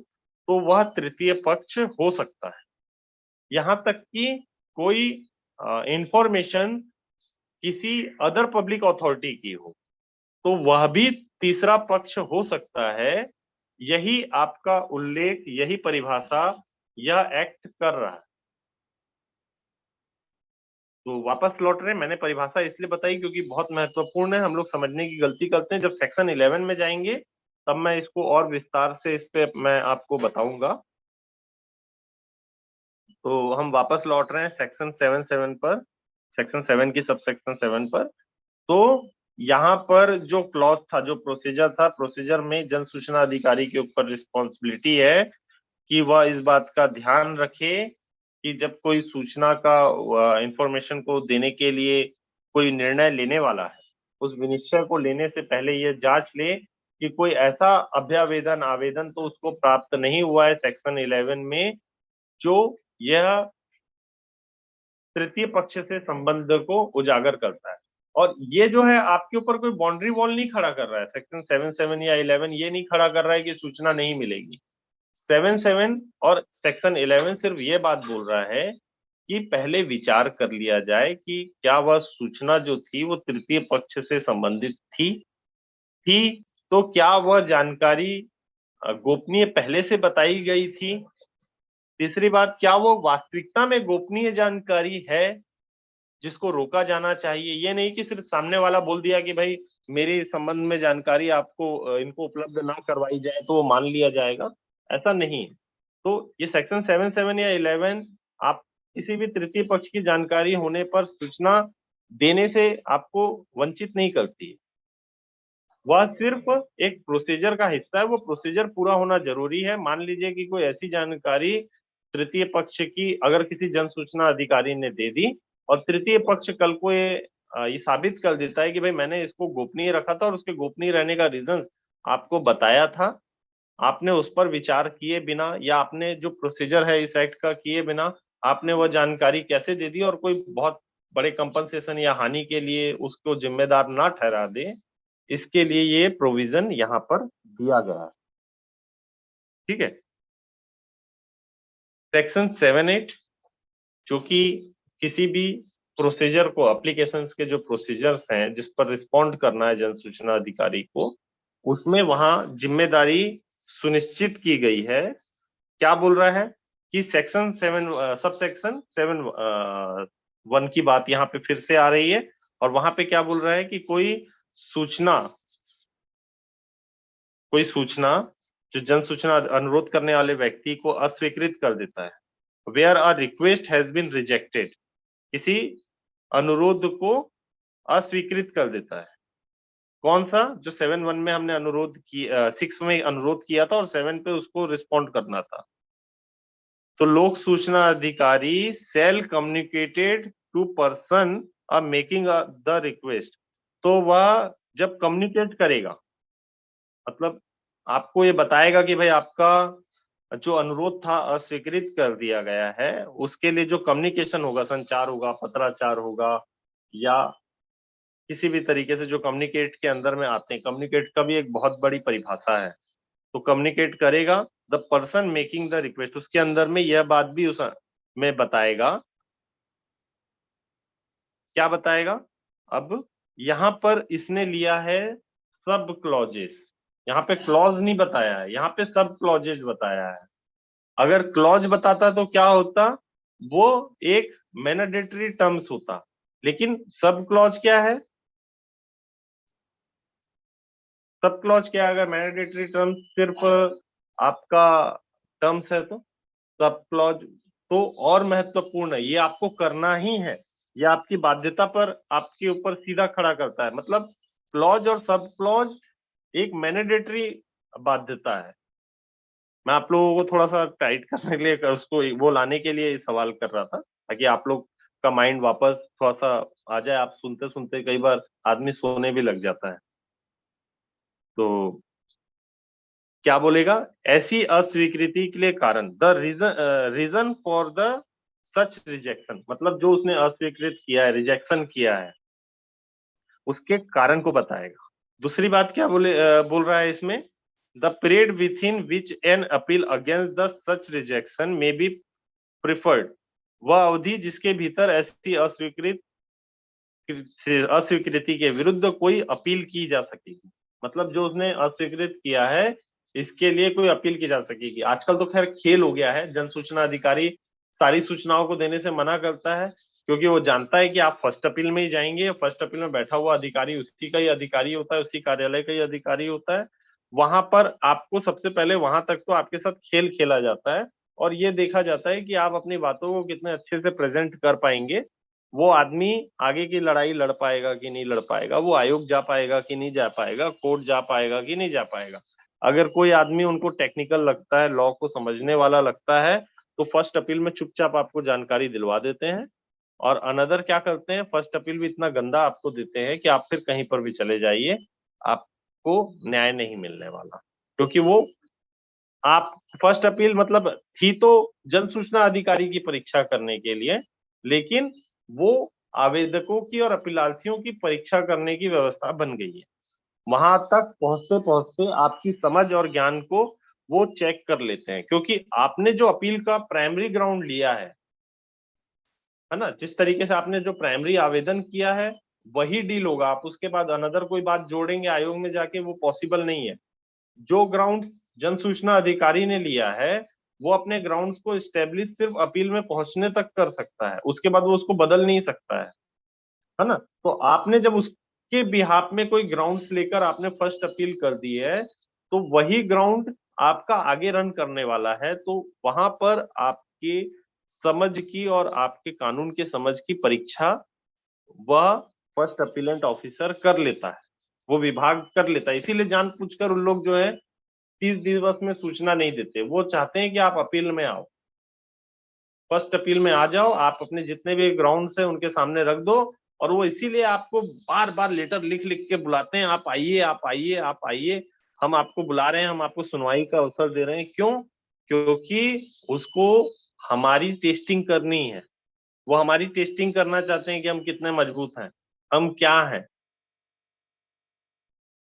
तो वह तृतीय पक्ष हो सकता है। यहां तक कि कोई इंफॉर्मेशन किसी अदर पब्लिक अथॉरिटी की हो, तो वह भी तीसरा पक्ष हो सकता है। यही आपका उल्लेख, यही परिभाषा यह एक्ट कर रहा है। तो वापस लौट रहे हैं, मैंने परिभाषा इसलिए बताई क्योंकि बहुत महत्वपूर्ण है। हम लोग समझने की गलती करते हैं। जब सेक्शन 11 में जाएंगे तब मैं इसको और विस्तार से इस पे मैं आपको बताऊंगा। तो हम वापस लौट रहे हैं सेक्शन 7 पर, सेक्शन 7 की सबसेक्शन 7 पर। तो यहाँ पर जो क्लॉज था, जो प्रोसीजर था, प्रोसीजर में जन सूचना अधिकारी के ऊपर रिस्पॉन्सिबिलिटी है कि वह इस बात का ध्यान रखे कि जब कोई सूचना का इंफॉर्मेशन को देने के लिए कोई निर्णय लेने वाला है, उस विनिश्चय को लेने से पहले यह जांच ले कि कोई ऐसा अभ्यावेदन आवेदन तो उसको प्राप्त नहीं हुआ है सेक्शन 11 में जो यह तृतीय पक्ष से संबंध को उजागर करता है। और ये जो है आपके ऊपर कोई बाउंड्री वॉल नहीं खड़ा कर रहा है। सेक्शन 7 या 11 ये नहीं खड़ा कर रहा है कि सूचना नहीं मिलेगी। 7 और सेक्शन 11 सिर्फ ये बात बोल रहा है कि पहले विचार कर लिया जाए कि क्या वह सूचना जो थी वो तृतीय पक्ष से संबंधित थी तो क्या वह जानकारी गोपनीय पहले से बताई गई थी। तीसरी बात, क्या वो वास्तविकता में गोपनीय जानकारी है जिसको रोका जाना चाहिए। ये नहीं कि सिर्फ सामने वाला बोल दिया कि भाई मेरे संबंध में जानकारी आपको इनको उपलब्ध ना करवाई जाए तो वो मान लिया जाएगा, ऐसा नहीं। तो ये सेक्शन 7 या 11 आप किसी भी तृतीय पक्ष की जानकारी होने पर सूचना देने से आपको वंचित नहीं करती। वह सिर्फ एक प्रोसीजर का हिस्सा है, वो प्रोसीजर पूरा होना जरूरी है। मान लीजिए कि कोई ऐसी जानकारी तृतीय पक्ष की अगर किसी जन सूचना अधिकारी ने दे दी और तृतीय पक्ष कल को ये साबित कर देता है कि भाई मैंने इसको गोपनीय रखा था और उसके गोपनीय रहने का रीजन आपको बताया था, आपने उस पर विचार किए बिना या आपने जो प्रोसीजर है इस एक्ट का किए बिना आपने वह जानकारी कैसे दे दी और कोई बहुत बड़े कंपनसेशन या हानि के लिए उसको जिम्मेदार ना ठहरा दे, इसके लिए ये प्रोविजन यहाँ पर दिया गया है। ठीक है। सेक्शन 7(8) जो कि किसी भी प्रोसीजर को, एप्लीकेशंस के जो प्रोसीजर्स हैं जिस पर रिस्पॉन्ड करना है जन सूचना अधिकारी को, उसमें वहां जिम्मेदारी सुनिश्चित की गई है। क्या बोल रहा है कि सेक्शन 7 सबसेक्शन 7(1) की बात यहाँ पे फिर से आ रही है और वहां पे क्या बोल रहा है कि कोई सूचना जो जन सूचना अनुरोध करने वाले व्यक्ति को अस्वीकृत कर देता है, where a request has been rejected, किसी अनुरोध को अस्वीकृत कर देता है। कौन सा? जो 7(1) में हमने अनुरोध किया, 6 में अनुरोध किया था और 7 पे उसको रिस्पॉन्ड करना था। तो लोक सूचना अधिकारी cell communicated to person making the request. तो वह जब कम्युनिकेट करेगा, मतलब आपको ये बताएगा कि भाई आपका जो अनुरोध था अस्वीकृत कर दिया गया है, उसके लिए जो कम्युनिकेशन होगा, संचार होगा, पत्राचार होगा या किसी भी तरीके से जो कम्युनिकेट के अंदर में आते हैं, कम्युनिकेट का भी एक बहुत बड़ी परिभाषा है। तो कम्युनिकेट करेगा the person making the request, उसके अंदर में यह बात भी उस में बताएगा। क्या बताएगा? अब यहाँ पर इसने लिया है सब क्लॉजेस, यहाँ पे क्लॉज नहीं बताया है, यहाँ पे सब क्लॉजेस बताया है। अगर क्लॉज बताता तो क्या होता, वो एक मैंडेटरी टर्म्स होता, लेकिन सब क्लॉज क्या है? सब क्लॉज क्या है? अगर मैंडेटरी टर्म्स सिर्फ आपका टर्म्स है तो सब क्लॉज तो और महत्वपूर्ण है, ये आपको करना ही है, ये आपकी बाध्यता पर आपके ऊपर सीधा खड़ा करता है। मतलब क्लॉज और सब क्लॉज एक मैंडेटरी बाध्यता है। मैं आप लोगों को थोड़ा सा टाइट करने के लिए, उसको वो लाने के लिए सवाल कर रहा था ताकि आप लोग का माइंड वापस थोड़ा सा आ जाए। आप सुनते सुनते कई बार आदमी सोने भी लग जाता है। तो क्या बोलेगा? ऐसी अस्वीकृति के लिए कारण, the reason for the such rejection, मतलब जो उसने अस्वीकृत किया है, रिजेक्शन किया है, उसके कारण को बताएगा। दूसरी बात क्या बोल रहा है इसमें, the period with in which an appeal against the such rejection में बी प्रिफर्ड, वह अवधि जिसके भीतर ऐसी अस्वीकृति के विरुद्ध कोई अपील की जा सकेगी। मतलब जो उसने अस्वीकृत किया है इसके लिए कोई अपील की जा सकेगी। आजकल तो खैर खेल हो गया है, जन सूचना अधिकारी सारी सूचनाओं को देने से मना करता है, क्योंकि वो जानता है कि आप फर्स्ट अपील में ही जाएंगे, फर्स्ट अपील में बैठा हुआ अधिकारी उसी का ही अधिकारी होता है, उसी कार्यालय का ही अधिकारी होता है। वहां पर आपको सबसे पहले वहां तक तो आपके साथ खेल खेला जाता है और ये देखा जाता है कि आप अपनी बातों को कितने अच्छे से प्रेजेंट कर पाएंगे। वो आदमी आगे की लड़ाई लड़ पाएगा कि नहीं लड़ पाएगा, वो आयोग जा पाएगा कि नहीं जा पाएगा, कोर्ट जा पाएगा कि नहीं जा पाएगा। अगर कोई आदमी उनको टेक्निकल लगता है, लॉ को समझने वाला लगता है, तो फर्स्ट अपील में चुपचाप आपको जानकारी दिलवा देते हैं। और अनदर क्या करते हैं, फर्स्ट अपील भी इतना गंदा आपको देते हैं कि आप फिर कहीं पर भी चले जाइए, आपको न्याय नहीं मिलने वाला। क्योंकि वो आप फर्स्ट अपील मतलब थी तो जन सूचना अधिकारी की परीक्षा करने के लिए, लेकिन वो आवेदकों की और अपीलार्थियों की परीक्षा करने की व्यवस्था बन गई है। वहां तक पहुंचते पहुंचते आपकी समझ और ज्ञान को वो चेक कर लेते हैं, क्योंकि आपने जो अपील का प्राइमरी ग्राउंड लिया है ना, जिस तरीके से आपने जो प्राइमरी आवेदन किया है वही डील होगा। आप उसके बाद अनदर कोई बात जोड़ेंगे आयोग में जाके, वो पॉसिबल नहीं है। जो ग्राउंड जन सूचना अधिकारी ने लिया है वो अपने ग्राउंड्स को स्टेब्लिश सिर्फ अपील में पहुंचने तक कर सकता है, उसके बाद वो उसको बदल नहीं सकता है ना। तो आपने जब उसके बिहाफ में कोई ग्राउंड्स लेकर आपने फर्स्ट अपील कर दी है, तो वही ग्राउंड आपका आगे रन करने वाला है। तो वहां पर आपकी समझ की और आपके कानून के समझ की परीक्षा वह फर्स्ट अपीलेंट ऑफिसर कर लेता है, वो विभाग कर लेता है। इसीलिए जानबूझकर उन लोग जो है 30 दिवस में सूचना नहीं देते, वो चाहते हैं कि आप अपील में आओ, फर्स्ट अपील में आ जाओ, आप अपने जितने भी ग्राउंड्स हैं उनके सामने रख दो। और वो इसीलिए आपको बार बार लेटर लिख लिख के बुलाते हैं, आप आइए आप आइए आप आइए, हम आपको बुला रहे हैं, हम आपको सुनवाई का अवसर दे रहे हैं। क्यों? क्योंकि उसको हमारी टेस्टिंग करनी है, वो हमारी टेस्टिंग करना चाहते हैं कि हम कितने मजबूत हैं, हम क्या हैं।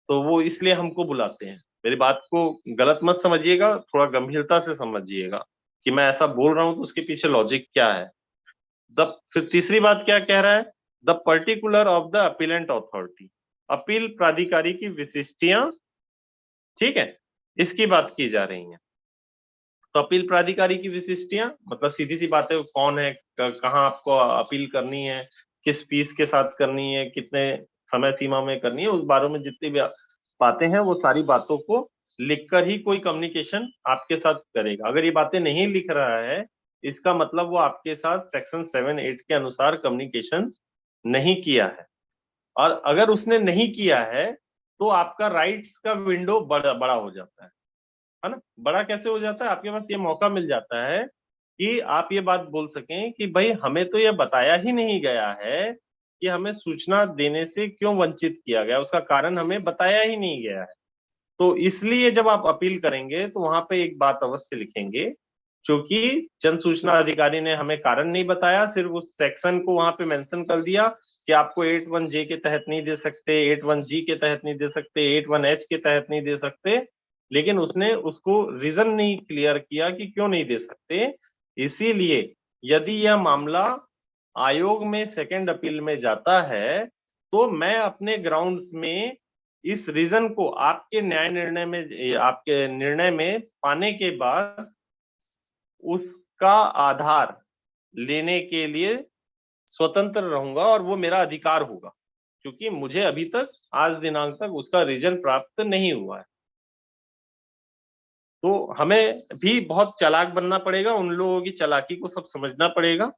तो वो इसलिए हमको बुलाते हैं। मेरी बात को गलत मत समझिएगा, थोड़ा गंभीरता से समझिएगा कि मैं ऐसा बोल रहा हूं तो उसके पीछे लॉजिक क्या है। फिर तीसरी बात क्या कह रहा है, the particular of the appellate authority, appeal प्राधिकारी की विशिष्टियां, ठीक है, इसकी बात की जा रही है। तो अपील प्राधिकारी की विशिष्टियां मतलब सीधी सी बात है, कौन है, कहाँ आपको अपील करनी है, किस फीस के साथ करनी है, कितने समय सीमा में करनी है, उस बारे में जितनी भी बातें हैं वो सारी बातों को लिखकर ही कोई कम्युनिकेशन आपके साथ करेगा। अगर ये बातें नहीं लिख रहा है, इसका मतलब वो आपके साथ सेक्शन 7-8 के अनुसार कम्युनिकेशन नहीं किया है। और अगर उसने नहीं किया है तो आपका राइट्स का विंडो बड़ा हो जाता है ना। बड़ा कैसे हो जाता है, आपके पास ये मौका मिल जाता है कि आप ये बात बोल सकें कि भाई हमें तो ये बताया ही नहीं गया है कि हमें सूचना देने से क्यों वंचित किया गया, उसका कारण हमें बताया ही नहीं गया है। तो इसलिए जब आप अपील करेंगे तो वहां पे एक बात अवश्य लिखेंगे, क्योंकि जन सूचना अधिकारी ने हमें कारण नहीं बताया, सिर्फ उस सेक्शन को वहां पे मेंशन कर दिया कि आपको 81J के तहत नहीं दे सकते, 81G के तहत नहीं दे सकते, 81H के तहत नहीं दे सकते, लेकिन उसने उसको रीजन नहीं क्लियर किया कि क्यों नहीं दे सकते। इसीलिए यदि यह मामला आयोग में सेकंड अपील में जाता है तो मैं अपने ग्राउंड में इस रीजन को आपके आपके निर्णय में पाने के बाद उसका आधार लेने के लिए स्वतंत्र रहूंगा और वो मेरा अधिकार होगा, क्योंकि मुझे अभी तक आज दिनांक तक उसका रीजन प्राप्त नहीं हुआ है। तो हमें भी बहुत चालाक बनना पड़ेगा, उन लोगों की चालाकी को सब समझना पड़ेगा।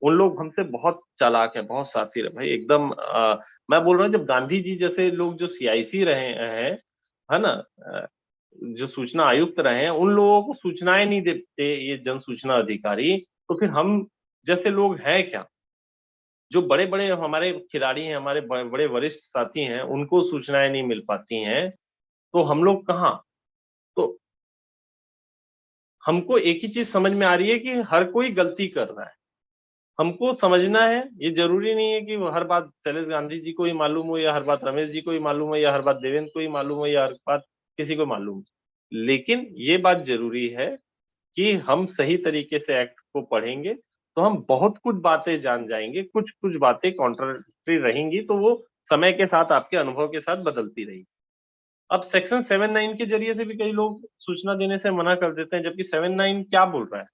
उन लोग हमसे बहुत चालाक है, बहुत शातिर है भाई एकदम। मैं बोल रहा हूँ जब गांधी जी जैसे लोग जो CIC रहे हैं, है ना, जो सूचना आयुक्त रहे हैं, उन लोगों को सूचनाएं नहीं देते ये जन सूचना अधिकारी, तो फिर हम जैसे लोग हैं क्या, जो बड़े बड़े हमारे खिलाड़ी हैं, हमारे बड़े वरिष्ठ साथी हैं, उनको सूचनाएं नहीं मिल पाती हैं, तो हम लोग कहाँ। तो हमको एक ही चीज समझ में आ रही है कि हर कोई गलती कर रहा है, हमको समझना है, ये जरूरी नहीं है कि हर बात शैलेश गांधी जी को ही मालूम हो, या हर बात रमेश जी को ही मालूम हो, या हर बात देवेंद्र को ही मालूम हो, या हर बात किसी को मालूम हो। लेकिन ये बात जरूरी है कि हम सही तरीके से एक्ट को पढ़ेंगे तो हम बहुत कुछ बातें जान जाएंगे, कुछ कुछ बातें कॉन्ट्राडिक्टरी रहेंगी तो वो समय के साथ आपके अनुभव के साथ बदलती रहेगी। अब सेक्शन 7(9) के जरिए से भी कई लोग सूचना देने से मना कर देते हैं, जबकि 7(9) क्या बोल रहा है?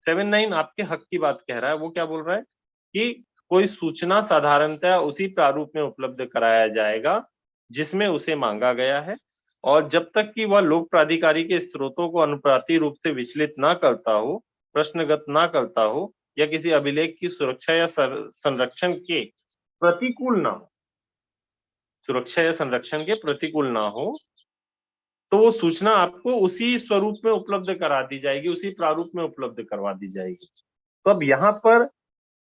7(9) आपके हक की बात कह रहा है। वो क्या बोल रहा है कि कोई सूचना साधारणतः उसी प्रारूप में उपलब्ध कराया जाएगा जिसमें उसे मांगा गया है, और जब तक कि वह लोक प्राधिकारी के स्रोतों को अनुपाती रूप से विचलित ना करता हो, प्रश्नगत ना करता हो, या किसी अभिलेख की सुरक्षा या संरक्षण के प्रतिकूल ना हो, सुरक्षा या संरक्षण के प्रतिकूल ना हो, तो वो सूचना आपको उसी स्वरूप में उपलब्ध करा दी जाएगी, उसी प्रारूप में उपलब्ध करवा दी जाएगी। तो अब यहाँ पर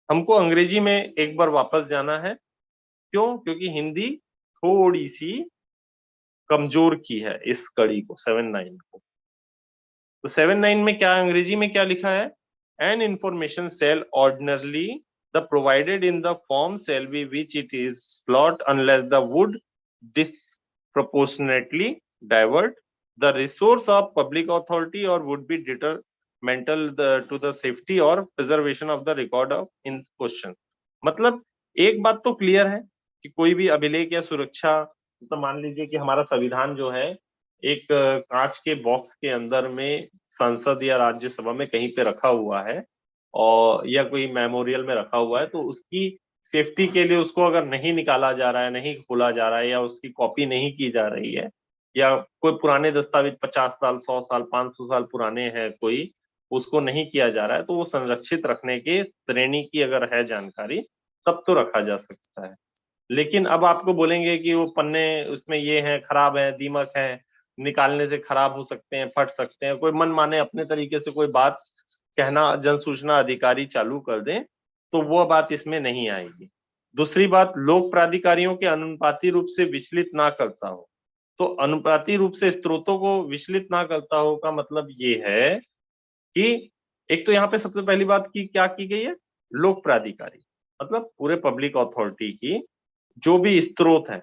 हमको अंग्रेजी में एक बार वापस जाना है। क्यों? क्योंकि हिंदी थोड़ी सी कमजोर की है इस कड़ी को, 7(9) को। तो 7(9) में क्या, अंग्रेजी में क्या लिखा है? An information shall ordinarily the provided in the form shall be which it is slot unless the would disproportionately divert the resource of public authority or would be detrimental to the safety or preservation of the record of in question। मतलब एक बात तो clear है कि कोई भी अभिलेख या सुरक्षा, तो मान लीजिए कि हमारा संविधान जो है एक कांच के बॉक्स के अंदर में संसद या राज्यसभा में कहीं पे रखा हुआ है, और या कोई मेमोरियल में रखा हुआ है, तो उसकी सेफ्टी के लिए उसको अगर नहीं निकाला जा रहा है, नहीं खोला जा रहा है, या उसकी कॉपी नहीं की जा रही है, या कोई पुराने दस्तावेज 50 साल, 100 साल, 500 साल पुराने हैं, कोई उसको नहीं किया जा रहा है, तो वो संरक्षित रखने के श्रेणी की अगर है जानकारी, तब तो रखा जा सकता है। लेकिन अब आपको बोलेंगे कि वो पन्ने उसमें ये हैं, खराब है, दीमक है, निकालने से खराब हो सकते हैं, फट सकते हैं, कोई मन माने अपने तरीके से कोई बात कहना जन सूचना अधिकारी चालू कर दें, तो वो बात इसमें नहीं आएगी। दूसरी बात, लोक प्राधिकारियों के अनुपाती रूप से विचलित ना करता हो। तो अनुपाती रूप से स्रोतों को विचलित ना करता हो का मतलब ये है कि एक तो यहाँ पे सबसे पहली बात की क्या की गई है, लोक प्राधिकारी मतलब पूरे पब्लिक अथॉरिटी की जो भी स्रोत है,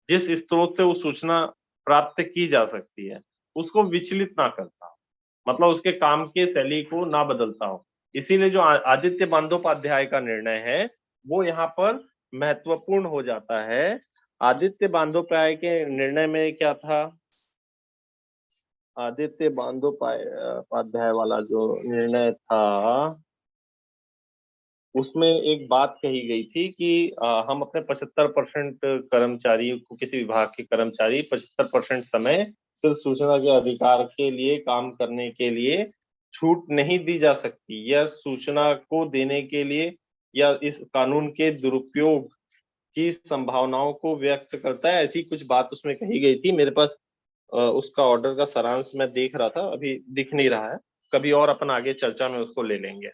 जिस स्रोत से वो सूचना प्राप्त की जा सकती है, उसको विचलित ना करता हो, मतलब उसके काम के शैली को ना बदलता हो। इसीलिए जो आदित्य बंदोपाध्याय का निर्णय है वो यहाँ पर महत्वपूर्ण हो जाता है। आदित्य बंदोपाध्याय के निर्णय में क्या था, आदित्य बंदोपाध्याय वाला जो निर्णय था उसमें एक बात कही गई थी कि हम अपने 75% कर्मचारी को, किसी विभाग के कर्मचारी 75% समय सिर्फ सूचना के अधिकार के लिए काम करने के लिए छूट नहीं दी जा सकती, या सूचना को देने के लिए या इस कानून के दुरुपयोग की संभावनाओं को व्यक्त करता है, ऐसी कुछ बात उसमें कही गई थी। मेरे पास उसका ऑर्डर का सारांश मैं देख रहा था, अभी दिख नहीं रहा है, कभी और अपन आगे चर्चा में उसको ले लेंगे।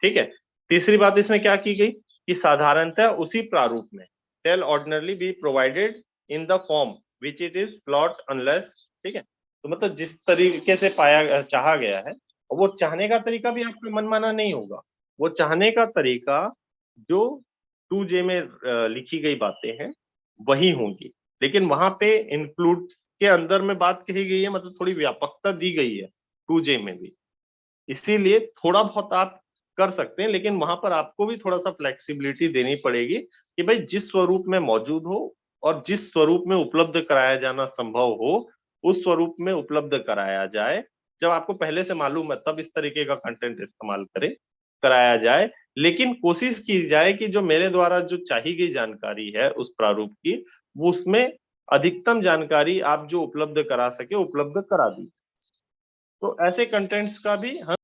ठीक है। तीसरी बात इसमें क्या की गई कि साधारणतः उसी प्रारूप में shall ordinarily be provided in the form which it is slot unless, ठीक है। तो मतलब जिस तरीके से पाया चाहा गया है, वो चाहने का तरीका भी आपका मनमाना नहीं होगा, वो चाहने का तरीका जो 2J में लिखी गई बातें हैं वही होंगी, लेकिन वहां पे इंक्लूड के अंदर में बात कही गई है, मतलब थोड़ी व्यापकता दी गई है 2J में भी, इसीलिए थोड़ा बहुत आप कर सकते हैं, लेकिन वहां पर आपको भी थोड़ा सा फ्लेक्सिबिलिटी देनी पड़ेगी कि भाई जिस स्वरूप में मौजूद हो और जिस स्वरूप में उपलब्ध कराया जाना संभव हो, उस स्वरूप में उपलब्ध कराया जाए। जब आपको पहले से मालूम है तब इस तरीके का कंटेंट इस्तेमाल कराया जाए, लेकिन कोशिश की जाए कि जो मेरे द्वारा जो चाही गई जानकारी है उस प्रारूप की, वो उसमें अधिकतम जानकारी आप जो उपलब्ध करा सके उपलब्ध करा दी। तो ऐसे कंटेंट्स का भी हम